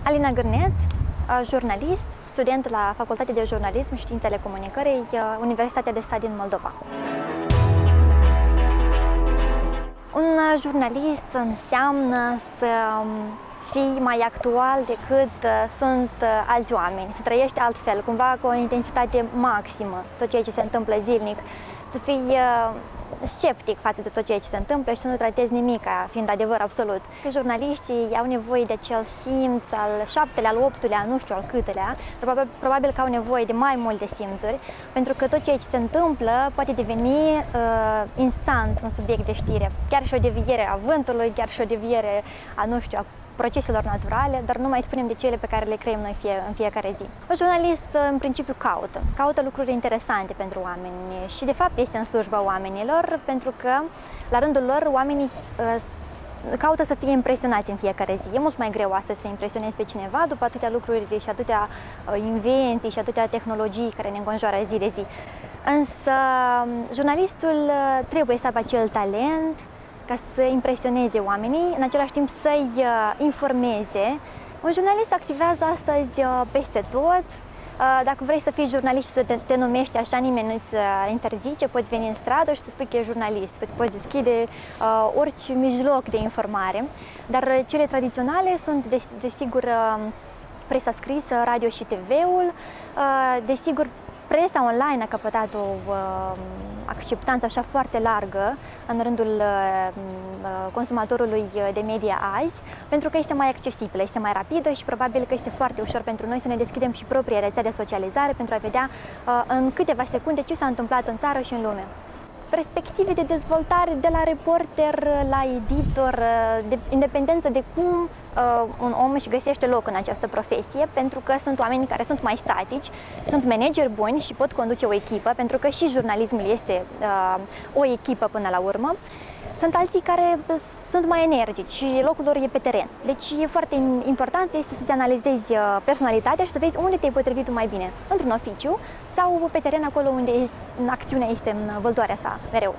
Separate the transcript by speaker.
Speaker 1: Alina Gârneț, jurnalist, student la Facultatea de Jurnalism și Științele Comunicării, Universitatea de Stat din Moldova. Un jurnalist înseamnă să fii mai actual decât sunt alți oameni, să trăiești altfel, cumva cu o intensitate maximă, tot ceea ce se întâmplă zilnic, să fii sceptic față de tot ceea ce se întâmplă și să nu tratezi nimic ca fiind adevăr absolut. Că jurnaliștii au nevoie de acel simț al șaptelea, al optulea, nu știu al câtelea, probabil că au nevoie de mai multe simțuri, pentru că tot ceea ce se întâmplă poate deveni instant un subiect de știre. Chiar și o deviere a vântului, chiar și o deviere a, nu știu, a proceselor naturale, dar nu mai spunem de cele pe care le creăm noi în fiecare zi. Un jurnalist, în principiu, caută lucruri interesante pentru oameni și, de fapt, este în slujba oamenilor, pentru că, la rândul lor, oamenii caută să fie impresionați în fiecare zi. E mult mai greu astăzi să impresionezi pe cineva după atâtea lucruri și atâtea invenții și atâtea tehnologii care ne înconjoară zi de zi. Însă, jurnalistul trebuie să aibă acel talent ca să impresioneze oamenii, în același timp să-i informeze. Un jurnalist activează astăzi peste tot. Dacă vrei să fii jurnalist și să te numești așa, nimeni nu-ți interzice, poți veni în stradă și să spui că ești jurnalist, poți deschide orice mijloc de informare. Dar cele tradiționale sunt, desigur, presa scrisă, radio și TV-ul, desigur, presa online a căpătat o acceptanță așa foarte largă în rândul consumatorului de media azi, pentru că este mai accesibilă, este mai rapidă și probabil că este foarte ușor pentru noi să ne deschidem și propria rețea de socializare pentru a vedea în câteva secunde ce s-a întâmplat în țară și în lume. Perspective de dezvoltare de la reporter la editor, de independență de cum un om își găsește loc în această profesie, pentru că sunt oameni care sunt mai statici, sunt manageri buni și pot conduce o echipă, pentru că și jurnalismul este o echipă până la urmă. Sunt alții care sunt mai energici și locul lor e pe teren. Deci e foarte important să-ți analizezi personalitatea și să vezi unde te-ai potrivit tu mai bine, într-un oficiu sau pe teren, acolo unde acțiunea este în văltoarea sa mereu.